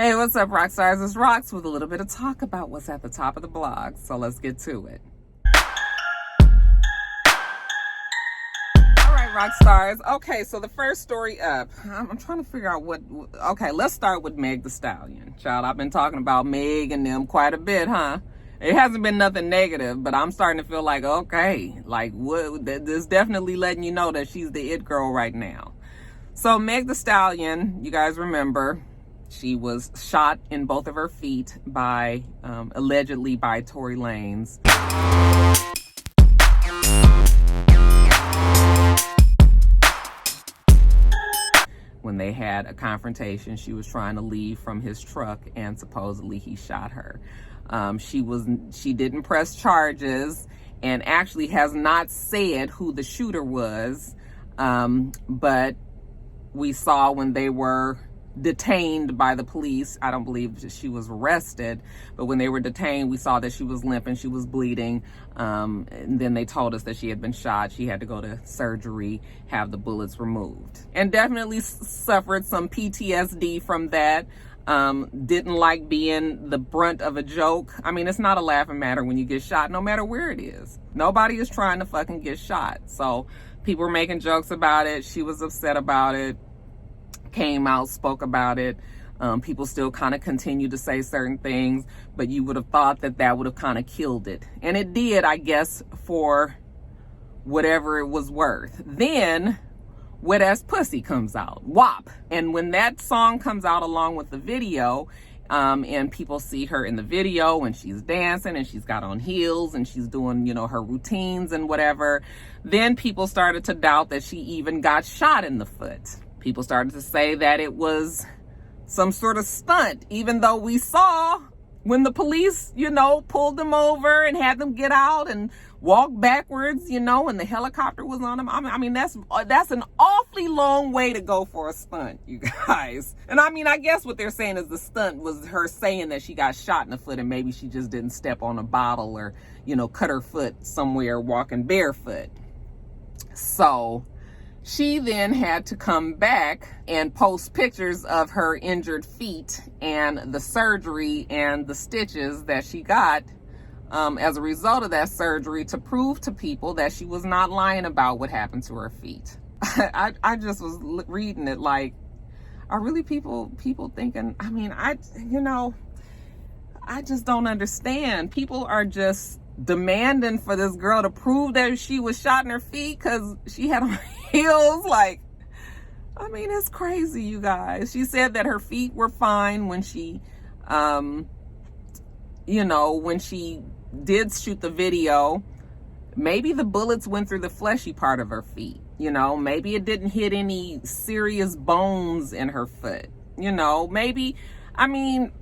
Hey, what's up, rock stars? It's Rox with a little bit of talk about what's at the top of the blog. So let's get to it. All right, rock stars. Okay, so the first story up. I'm trying to figure out what. Okay, let's start with Meg Thee Stallion. Child, I've been talking about Meg and them quite a bit, huh? It hasn't been nothing negative, but I'm starting to feel like, okay, like what? This definitely letting you know that she's the it girl right now. So Meg Thee Stallion, you guys remember, she was shot in both of her feet by, allegedly by Tory Lanez. When they had a confrontation, she was trying to leave from his truck and supposedly he shot her. She didn't press charges and actually has not said who the shooter was. But we saw when they were detained by the police, I don't believe she was arrested, but when they were detained, we saw that she was limping, she was bleeding, and then they told us that she had been shot. She had to go to surgery, have the bullets removed, and definitely suffered some PTSD from that. Didn't like being the brunt of a joke. I mean, it's not a laughing matter when you get shot, no matter where it is. Nobody is trying to fucking get shot. So people were making jokes about it. She was upset about it, came out, spoke about it. People still kind of continue to say certain things, but you would have thought that that would have kind of killed it. And it did, I guess, for whatever it was worth. Then Wet Ass Pussy comes out, WAP. And when that song comes out along with the video, and people see her in the video and she's dancing and she's got on heels and she's doing, her routines and whatever, then people started to doubt that she even got shot in the foot. People started to say that it was some sort of stunt, even though we saw when the police, pulled them over and had them get out and walk backwards, and the helicopter was on them. I mean, that's an awfully long way to go for a stunt, you guys. And I mean, I guess what they're saying is the stunt was her saying that she got shot in the foot and maybe she just didn't step on a bottle or, cut her foot somewhere walking barefoot. So she then had to come back and post pictures of her injured feet and the surgery and the stitches that she got as a result of that surgery to prove to people that she was not lying about what happened to her feet. I just was reading it like, are really people thinking, I mean, I just don't understand. People are just demanding for this girl to prove that she was shot in her feet because she had on heels. Like, I mean, it's crazy, you guys. She said that her feet were fine when she when she did shoot the video. Maybe the bullets went through the fleshy part of her feet, maybe it didn't hit any serious bones in her foot, maybe, I mean,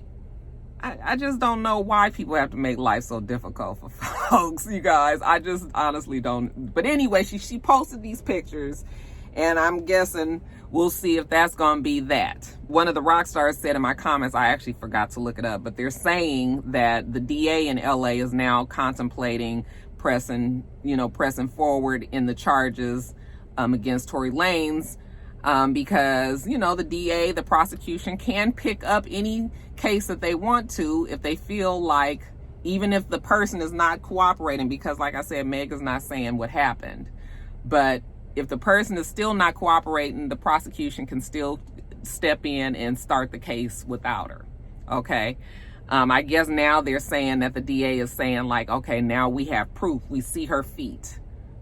I just don't know why people have to make life so difficult for folks, you guys. I just honestly don't. But anyway, she posted these pictures, and I'm guessing we'll see if that's going to be that. One of the rock stars said in my comments, I actually forgot to look it up, but they're saying that the DA in LA is now contemplating pressing forward in the charges against Tory Lanez. Because, the DA, the prosecution can pick up any case that they want to if they feel like, even if the person is not cooperating, because like I said, Meg is not saying what happened. But if the person is still not cooperating, the prosecution can still step in and start the case without her. Okay. I guess now they're saying that the DA is saying like, okay, now we have proof. We see her feet.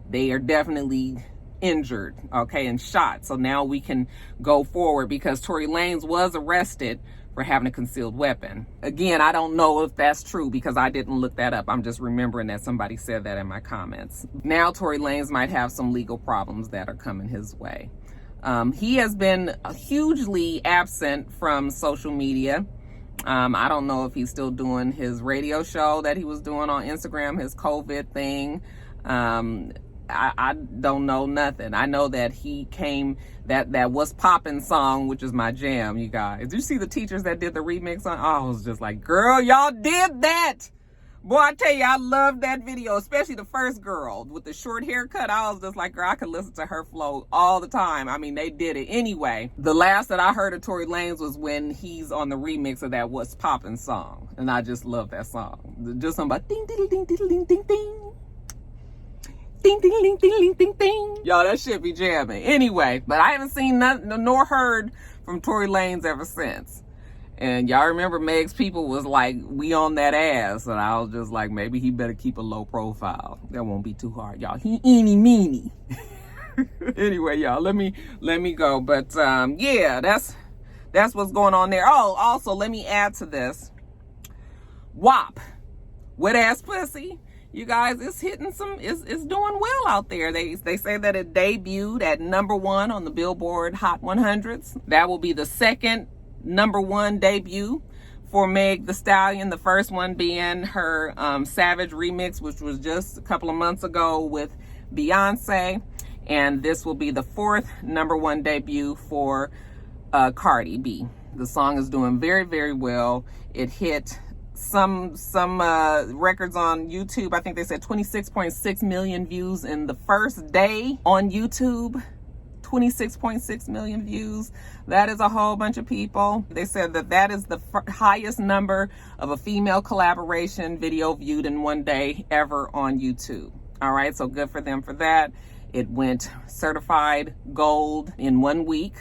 They are definitely injured, okay, and shot. So now we can go forward because Tory Lanez was arrested for having a concealed weapon. Again, I don't know if that's true because I didn't look that up. I'm just remembering that somebody said that in my comments. Now Tory Lanez might have some legal problems that are coming his way. He has been hugely absent from social media. I don't know if he's still doing his radio show that he was doing on Instagram, his COVID thing. I don't know nothing. I know that he came, that Was Poppin' song, which is my jam, you guys. Did you see the teachers that did the remix on? Oh, I was just like, girl, y'all did that. Boy, I tell you, I love that video, especially the first girl with the short haircut. I was just like, girl, I could listen to her flow all the time. I mean, they did it. Anyway, the last that I heard of Tory Lanez was when he's on the remix of that What's Poppin' song. And I just love that song. Just something about ding, ding, ding, ding, ding, ding, ding. Ding, ding, ding, ding, ding, ding, ding. Y'all, that shit be jamming. Anyway, but I haven't seen nothing nor heard from Tory Lanez ever since. And y'all remember Meg's people was like, we on that ass. And I was just like, maybe he better keep a low profile. That won't be too hard, y'all. He eeny meeny. Anyway, y'all, let me go. But yeah, that's what's going on there. Oh, also, let me add to this. WAP, wet ass pussy. You guys, it's hitting it's doing well out there. They say that it debuted at #1 on the Billboard Hot 100s. That will be the second #1 debut for Meg Thee Stallion. The first one being her Savage remix, which was just a couple of months ago with Beyonce. And this will be the fourth #1 debut for Cardi B. The song is doing very, very well. It hit some records on YouTube. I think they said 26.6 million views in the first day on YouTube. 26.6 million views. That is a whole bunch of people. They said that is the highest number of a female collaboration video viewed in one day ever on YouTube. All right, so good for them for that. It went certified gold in 1 week.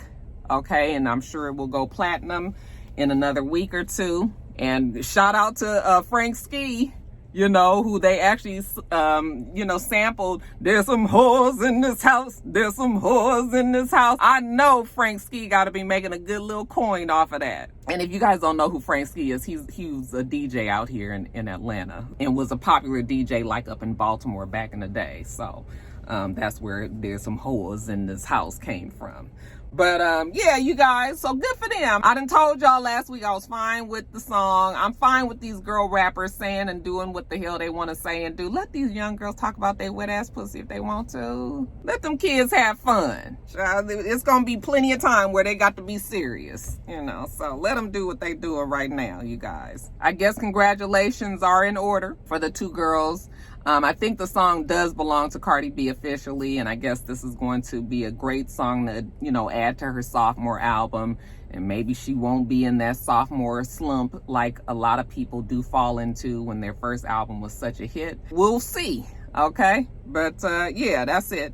Okay, and I'm sure it will go platinum in another week or two. And shout out to Frank Ski, you know, who they actually, sampled. There's some whores in this house. There's some whores in this house. I know Frank Ski got to be making a good little coin off of that. And if you guys don't know who Frank Ski is, he was a DJ out here in Atlanta and was a popular DJ like up in Baltimore back in the day. So that's where There's Some Whores in This House came from. But yeah, you guys, so good for them. I done told y'all last week I was fine with the song. I'm fine with these girl rappers saying and doing what the hell they want to say and do. Let these young girls talk about their wet ass pussy if they want to. Let them kids have fun. It's gonna be plenty of time where they got to be serious, you know. So let them do what they doing right now, you guys. I guess congratulations are in order for the two girls. I think the song does belong to Cardi B officially, and I guess this is going to be a great song to, you know, add to her sophomore album. And maybe she won't be in that sophomore slump like a lot of people do fall into when their first album was such a hit. We'll see, okay? But yeah, that's it.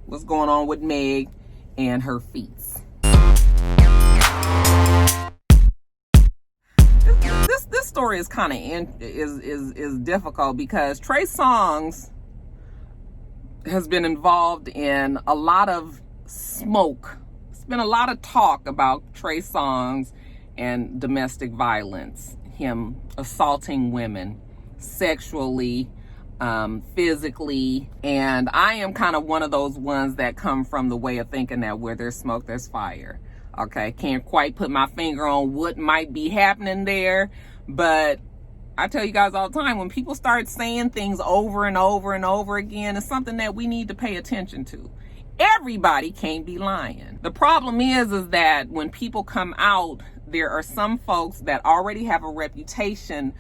What's going on with Meg and her feats. This story is kind of is difficult because Trey Songz has been involved in a lot of smoke. It's been a lot of talk about Trey Songz and domestic violence, him assaulting women sexually, physically, and I am kind of one of those ones that come from the way of thinking that where there's smoke, there's fire. Okay, can't quite put my finger on what might be happening there, but I tell you guys all the time, when people start saying things over and over and over again, it's something that we need to pay attention to. Everybody can't be lying. The problem is that when people come out, there are some folks that already have a reputation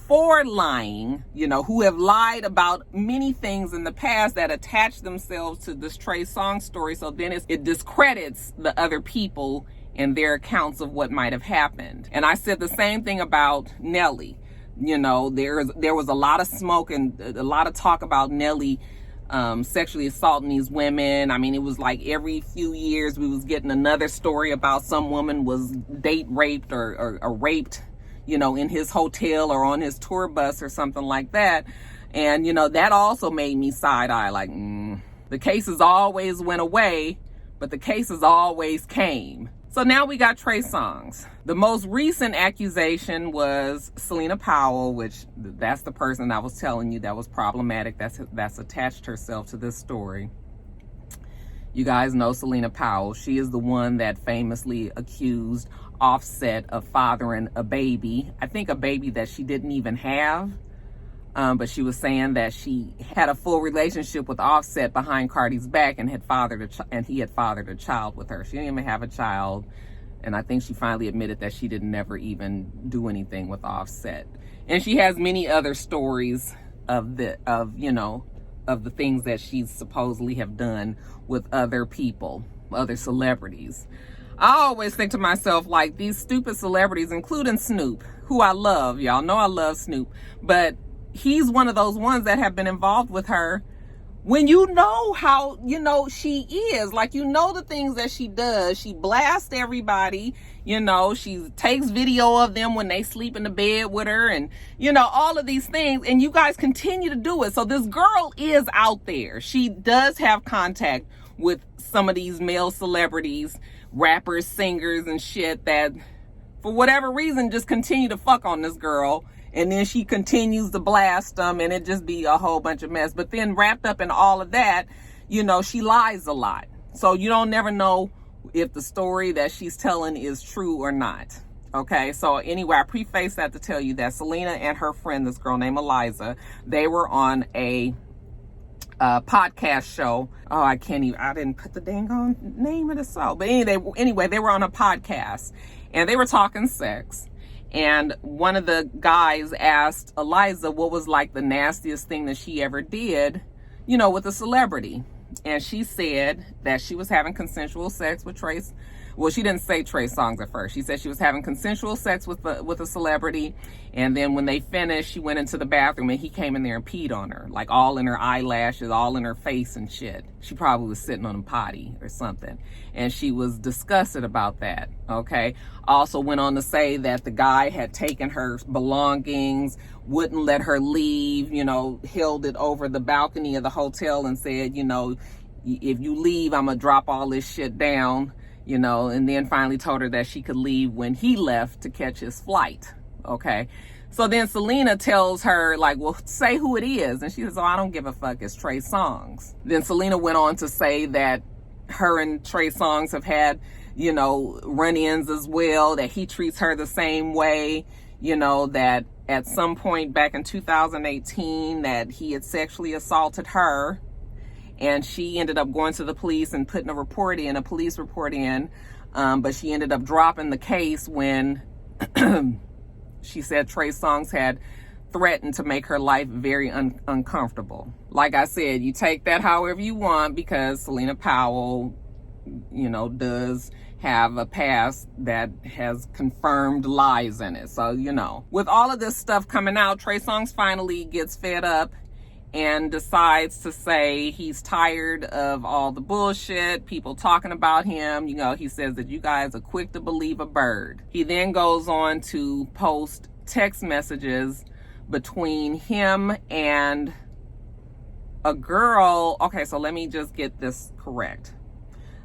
for lying, you know, who have lied about many things in the past that attach themselves to this Trey Songz story. So then it discredits the other people and their accounts of what might have happened. And I said the same thing about Nelly. You know, there was a lot of smoke and a lot of talk about Nelly sexually assaulting these women. I mean, it was like every few years we was getting another story about some woman was date raped or raped, you know, in his hotel or on his tour bus or something like that. And, you know, that also made me side-eye, like, the cases always went away, but the cases always came. So now we got Trey Songz. The most recent accusation was Selena Powell, which that's the person I was telling you that was problematic. That's attached herself to this story. You guys know Selena Powell. She is the one that famously accused Offset of fathering a baby. I think a baby that she didn't even have. But she was saying that she had a full relationship with Offset behind Cardi's back and he had fathered a child with her. She didn't even have a child. And I think she finally admitted that she didn't never even do anything with Offset. And she has many other stories of the things that she supposedly have done with other people, other celebrities. I always think to myself, like, these stupid celebrities, including Snoop, who I love, y'all know I love Snoop, but he's one of those ones that have been involved with her when you know how, she is. Like, the things that she does. She blasts everybody, she takes video of them when they sleep in the bed with her and, all of these things. And you guys continue to do it. So this girl is out there. She does have contact with some of these male celebrities, rappers, singers, and shit that, for whatever reason, just continue to fuck on this girl. And then she continues to blast them, and it just be a whole bunch of mess. But then wrapped up in all of that, she lies a lot. So you don't never know if the story that she's telling is true or not. Okay, so anyway, I preface that to tell you that Selena and her friend, this girl named Eliza, they were on a podcast show. Oh, I didn't put the dang on name of the show. But anyway, they were on a podcast, and they were talking sex. And one of the guys asked Eliza what was like the nastiest thing that she ever did, with a celebrity. And she said that she was having consensual sex with Trace. Well, she didn't say Trey Songz at first. She said she was having consensual sex with a celebrity. And then when they finished, she went into the bathroom and he came in there and peed on her, like all in her eyelashes, all in her face and shit. She probably was sitting on a potty or something. And she was disgusted about that. Okay. Also went on to say that the guy had taken her belongings, wouldn't let her leave, held it over the balcony of the hotel and said, if you leave, I'm going to drop all this shit down. And then finally told her that she could leave when he left to catch his flight. Okay. So then Selena tells her, like, well, say who it is. And she says, oh, I don't give a fuck. It's Trey Songz. Then Selena went on to say that her and Trey Songz have had, run-ins as well, that he treats her the same way, that at some point back in 2018 that he had sexually assaulted her. And she ended up going to the police and putting a police report in. But she ended up dropping the case when she said Trey Songz had threatened to make her life very uncomfortable. Like I said, you take that however you want, because Selena Powell, does have a past that has confirmed lies in it. So, with all of this stuff coming out, Trey Songz finally gets fed up and decides to say he's tired of all the bullshit, people talking about him. He says that you guys are quick to believe a bird. He then goes on to post text messages between him and a girl. Okay, so let me just get this correct.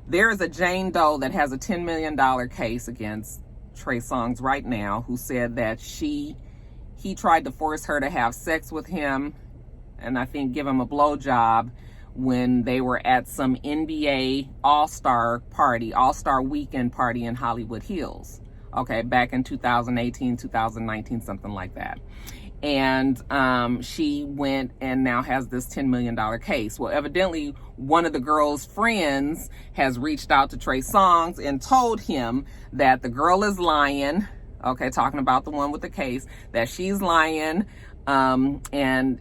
There is a Jane Doe that has a $10 million case against Trey Songz right now, who said that he tried to force her to have sex with him and I think give him a blowjob when they were at some NBA All-Star weekend party in Hollywood Hills. Okay, back in 2018, 2019, something like that. And she went and now has this $10 million case. Well, evidently, one of the girl's friends has reached out to Trey Songz and told him that the girl is lying. Okay, talking about the one with the case, that she's lying. And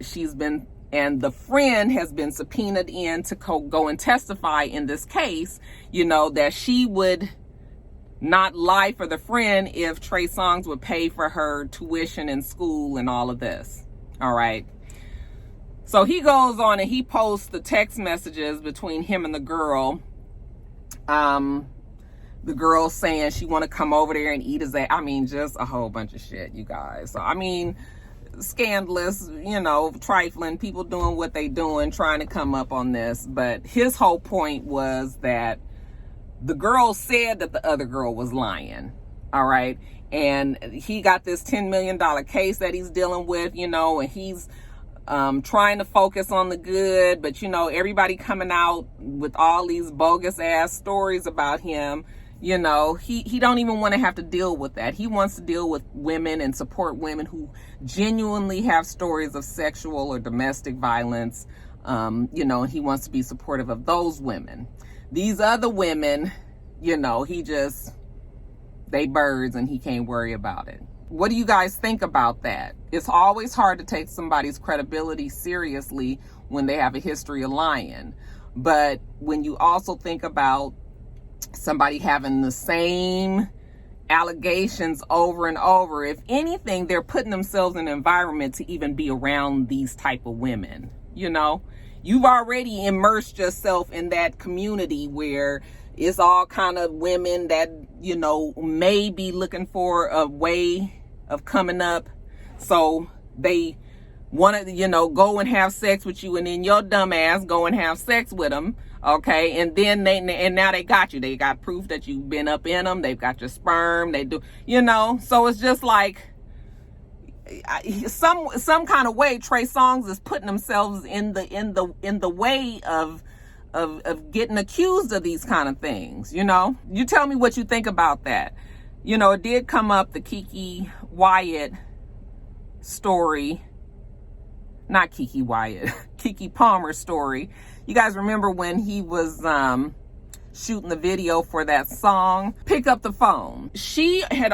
the friend has been subpoenaed in to go and testify in this case, that she would not lie for the friend if Trey Songz would pay for her tuition in school and all of this. All right. So he goes on and he posts the text messages between him and the girl. The girl saying she want to come over there and eat his ass. I mean, just a whole bunch of shit, you guys. So, scandalous, trifling, people doing what they doing, trying to come up on this. But his whole point was that the girl said that the other girl was lying. All right. And he got this $10 million case that he's dealing with, and he's trying to focus on the good. But, everybody coming out with all these bogus ass stories about him. He don't even want to have to deal with that. He wants to deal with women and support women who genuinely have stories of sexual or domestic violence. And he wants to be supportive of those women. These other women, he just they birds and he can't worry about it. What do you guys think about that? It's always hard to take somebody's credibility seriously when they have a history of lying. But when you also think about somebody having the same allegations over and over, if anything, they're putting themselves in an environment to even be around these type of women. You know, you've already immersed yourself in that community where it's all kind of women that, you know, may be looking for a way of coming up. So they want to, you know, go and have sex with you, and then your dumb ass go and have sex with them. Okay. And then now they got you. They got proof that you've been up in them. They've got your sperm. They do, you know, so it's just like some kind of way Trey Songz is putting themselves in the way of getting accused of these kind of things. You know, you tell me what you think about that. You know, it did come up, the Keke Wyatt story, not Keke Wyatt, Keke Palmer story. You guys remember when he was shooting the video for that song, Pick Up the Phone? She had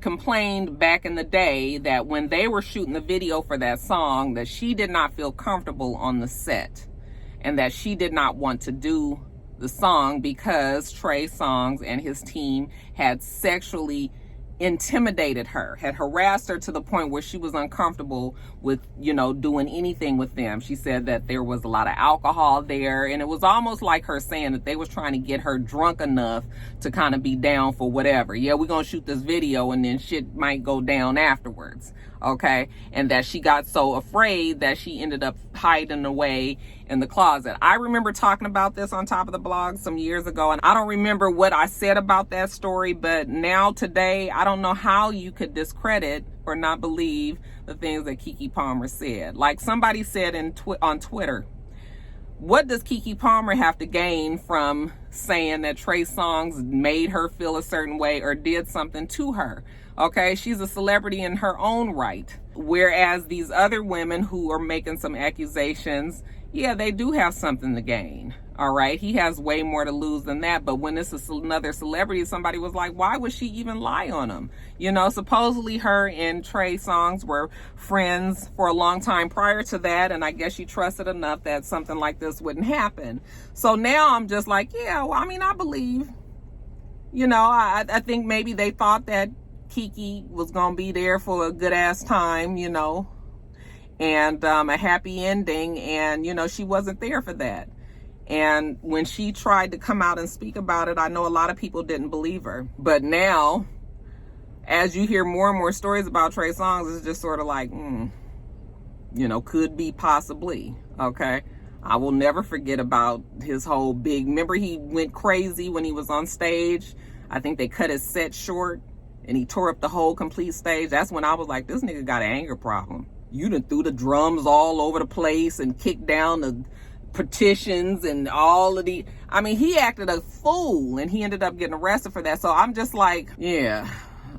complained back in the day that when they were shooting the video for that song, that she did not feel comfortable on the set, and that she did not want to do the song because Trey Songz and his team had sexually intimidated her, had harassed her to the point where she was uncomfortable with, you know, doing anything with them. She said that there was a lot of alcohol there, and it was almost like her saying that they was trying to get her drunk enough to kind of be down for whatever. Yeah, we're gonna shoot this video and then shit might go down afterwards. Okay. And that she got so afraid that she ended up hiding away in the closet. I remember talking about this on Top of the Blog some years ago, and I don't remember what I said about that story, but now today, I don't know how you could discredit or not believe the things that Keke Palmer said. Like somebody said on Twitter, what does Keke Palmer have to gain from saying that Trey Songz made her feel a certain way or did something to her? Okay, she's a celebrity in her own right. Whereas these other women who are making some accusations, yeah, they do have something to gain. All right, he has way more to lose than that. But when it's another celebrity, somebody was like, why would she even lie on him? You know, supposedly her and Trey Songz were friends for a long time prior to that. And I guess she trusted enough that something like this wouldn't happen. So now I'm just like, yeah, well, I mean, I believe, you know, I think maybe they thought that Keke was gonna be there for a good ass time, you know, and a happy ending, and you know, she wasn't there for that. And when she tried to come out and speak about it, I know a lot of people didn't believe her. But now, as you hear more and more stories about Trey Songz, it's just sort of like, you know, could be, possibly. Okay, I will never forget about his whole big, remember he went crazy when he was on stage. I think they cut his set short and he tore up the whole complete stage. That's when I was like, this nigga got an anger problem. You done threw the drums all over the place and kicked down the petitions and all of the, I mean, he acted a fool and he ended up getting arrested for that. So I'm just like, yeah,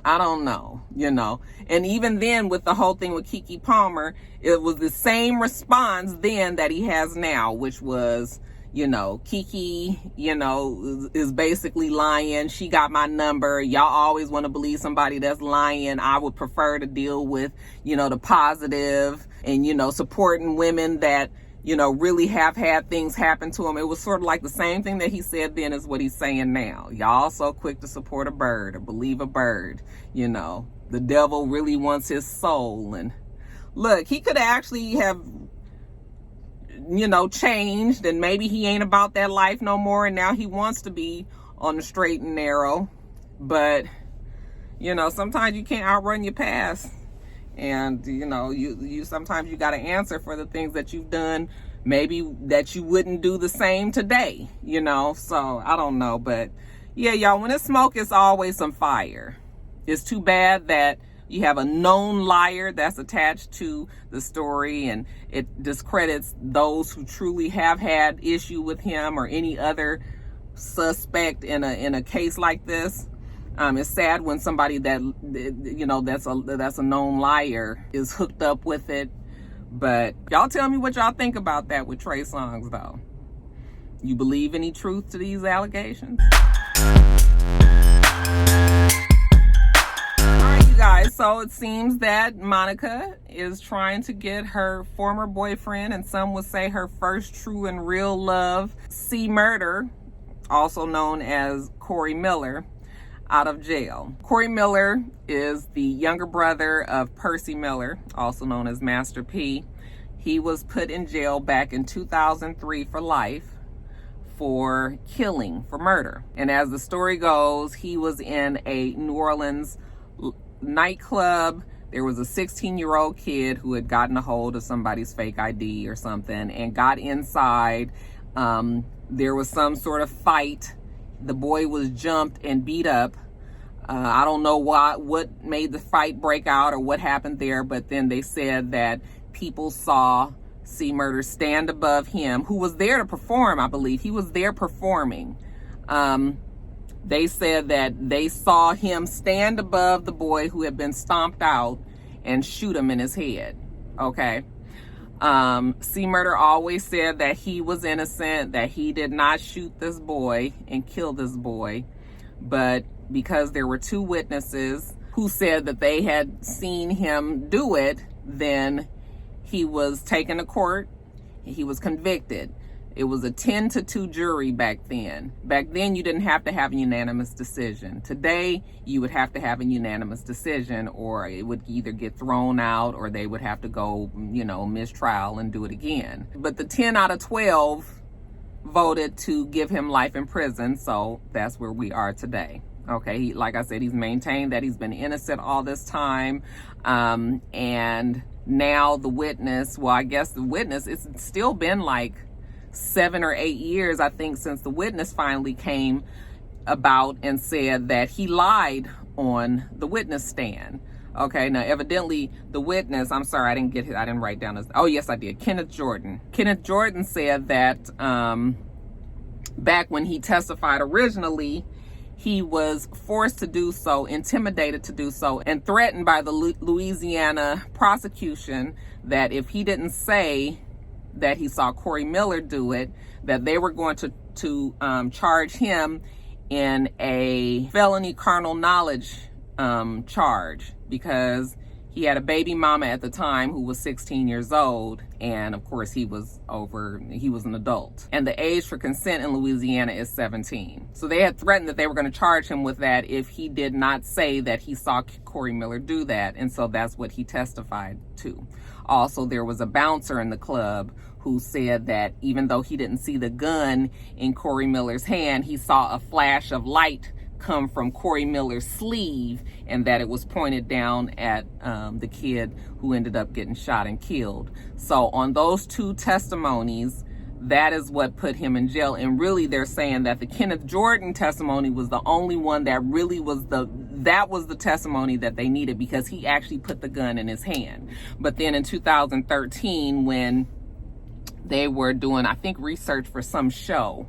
I don't know, you know. And even then with the whole thing with Keke Palmer, it was the same response then that he has now, which was, you know, Keke, you know, is basically lying. She got my number. Y'all always want to believe somebody that's lying. I would prefer to deal with, you know, the positive and, you know, supporting women that, you know, really have had things happen to them. It was sort of like the same thing that he said then is what he's saying now. Y'all so quick to support a bird or believe a bird. You know, the devil really wants his soul. And look, he could actually have, you know, changed, and maybe he ain't about that life no more, and now he wants to be on the straight and narrow. But, you know, sometimes you can't outrun your past. And, you know, you sometimes you got to answer for the things that you've done, maybe that you wouldn't do the same today, you know. So I don't know. But yeah, y'all, when it's smoke, it's always some fire. It's too bad that you have a known liar that's attached to the story, and it discredits those who truly have had issue with him or any other suspect in a case like this. It's sad when somebody that, you know, that's a known liar is hooked up with it. But y'all tell me what y'all think about that with Trey Songz, though. You believe any truth to these allegations? Okay, so it seems that Monica is trying to get her former boyfriend, and some would say her first true and real love, C. Murder, also known as Corey Miller, out of jail. Corey Miller is the younger brother of Percy Miller, also known as Master P. He was put in jail back in 2003 for life for killing, for murder. And as the story goes, he was in a New Orleans nightclub. There was a 16-year-old kid who had gotten a hold of somebody's fake ID or something and got inside. There was some sort of fight. The boy was jumped and beat up. I don't know what made the fight break out or what happened there, but then they said that people saw C. Murder stand above him, who was there to perform, I believe. He was there performing. They said that they saw him stand above the boy who had been stomped out and shoot him in his head. Okay. C. Murder always said that he was innocent, that he did not shoot this boy and kill this boy. But because there were two witnesses who said that they had seen him do it, then he was taken to court. He was convicted. It was a 10-2 jury back then. Back then, you didn't have to have a unanimous decision. Today, you would have to have a unanimous decision, or it would either get thrown out, or they would have to go, mistrial and do it again. But the 10 out of 12 voted to give him life in prison, so that's where we are today. Okay, like I said, he's maintained that he's been innocent all this time, and now the witness, it's still been like 7 or 8 years, I think, since the witness finally came about and said that he lied on the witness stand. Okay, now evidently the witness, I'm sorry, I didn't write down this. Oh, yes, I did. Kenneth Jordan. Kenneth Jordan said that back when he testified originally, he was forced to do so, intimidated to do so, and threatened by the Louisiana prosecution that if he didn't say that he saw Corey Miller do it, that they were going to charge him in a felony carnal knowledge charge, because he had a baby mama at the time who was 16 years old, and of course he was an adult. And the age for consent in Louisiana is 17. So they had threatened that they were going to charge him with that if he did not say that he saw Corey Miller do that, and so that's what he testified to. Also, there was a bouncer in the club who said that even though he didn't see the gun in Corey Miller's hand, he saw a flash of light come from Corey Miller's sleeve, and that it was pointed down at the kid who ended up getting shot and killed. So on those two testimonies, that is what put him in jail. And really, they're saying that the Kenneth Jordan testimony was the only one that really was the testimony that they needed, because he actually put the gun in his hand. But then in 2013, when they were doing, I think, research for some show,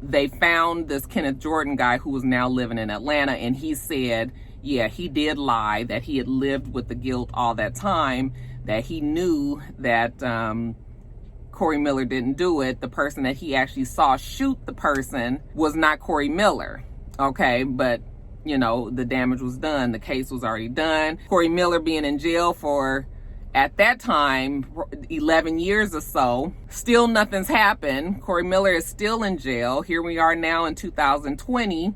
they found this Kenneth Jordan guy who was now living in Atlanta, and he said, yeah, he did lie, that he had lived with the guilt all that time, that he knew that Corey Miller didn't do it. The person that he actually saw shoot the person was not Corey Miller. Okay, but the damage was done. The case was already done. Corey Miller being in jail for, at that time, 11 years or so, still nothing's happened. Corey Miller is still in jail. Here we are now in 2020.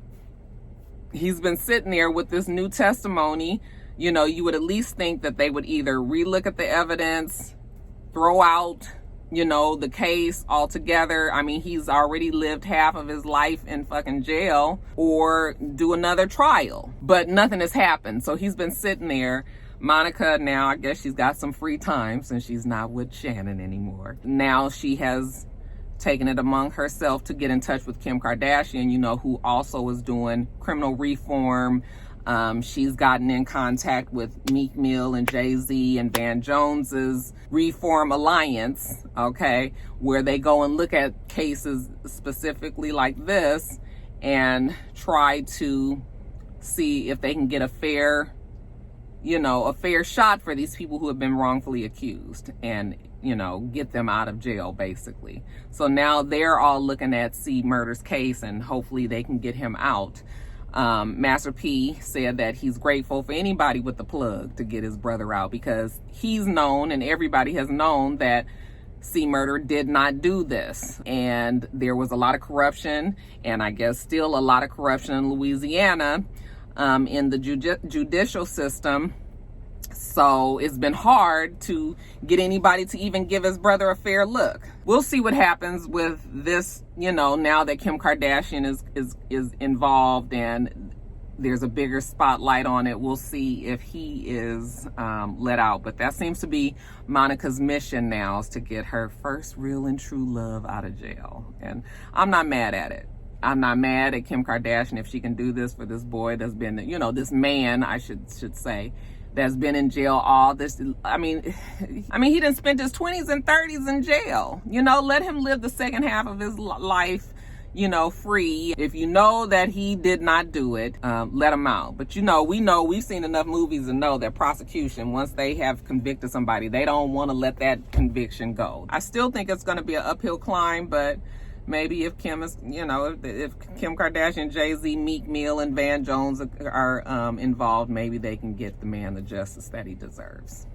He's been sitting there with this new testimony. You would at least think that they would either relook at the evidence, throw out, the case altogether. I mean, he's already lived half of his life in fucking jail, or do another trial. But nothing has happened. So he's been sitting there. Monica, now I guess she's got some free time since she's not with Shannon anymore. Now she has taken it among herself to get in touch with Kim Kardashian, who also is doing criminal reform. She's gotten in contact with Meek Mill and Jay-Z and Van Jones's Reform Alliance, okay, where they go and look at cases specifically like this and try to see if they can get a fair shot for these people who have been wrongfully accused, and, get them out of jail, basically. So now they're all looking at C. Murder's case, and hopefully they can get him out. Master P said that he's grateful for anybody with the plug to get his brother out, because he's known and everybody has known that C. Murder did not do this. And there was a lot of corruption, and I guess still a lot of corruption in Louisiana in the judicial system. So it's been hard to get anybody to even give his brother a fair look. We'll see what happens with this, now that Kim Kardashian is involved and there's a bigger spotlight on it. We'll see if he is let out. But that seems to be Monica's mission now, is to get her first real and true love out of jail. And I'm not mad at it. I'm not mad at Kim Kardashian if she can do this for this boy that's been, this man, I should say, that's been in jail all this. I mean, he done spent his 20s and 30s in jail. Let him live the second half of his life, free. If you know that he did not do it, let him out. But we've seen enough movies to know that prosecution, once they have convicted somebody, they don't want to let that conviction go. I still think it's going to be an uphill climb, but maybe if Kim is, if Kim Kardashian, Jay-Z, Meek Mill, and Van Jones are involved, maybe they can get the man the justice that he deserves.